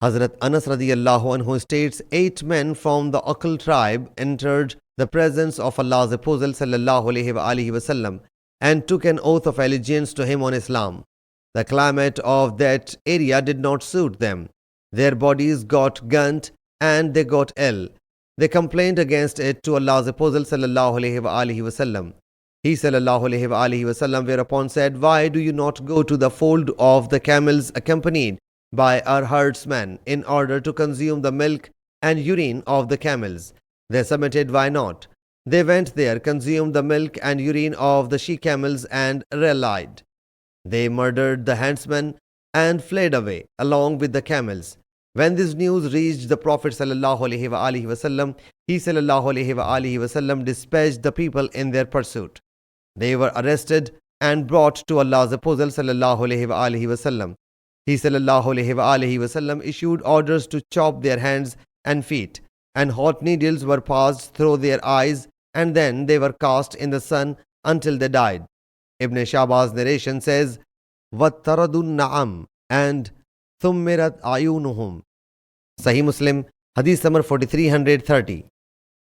Hazrat Anas radiyallahu anhu states, 8 men from the Aql tribe entered the presence of Allah's Apostle sallallahu alaihi wasallam and took an oath of allegiance to him on Islam. The climate of that area did not suit them. Their bodies got gaunt and they got ill. They complained against it to Allah's Apostle sallallahu alaihi wasallam. He sallallahu alaihi wasallam whereupon said, "Why do you not go to the fold of the camels accompanied by our herdsmen in order to consume the milk and urine of the camels?" They submitted, "Why not?" They went there, consumed the milk and urine of the she-camels and rallied. They murdered the huntsmen and fled away along with the camels. When this news reached the Prophet sallallahu alaihi wasallam, he sallallahu alaihi wasallam dispatched the people in their pursuit. They were arrested and brought to Allah's Apostle sallallahu alaihi wasallam. He sallallahu alaihi wasallam issued orders to chop their hands and feet, and hot needles were passed through their eyes, and then they were cast in the sun until they died. Ibn Shahbaz's narration says, "Wattaradun na'am" and "Thummirat ayunuhum." Sahih Muslim Hadees number 4330.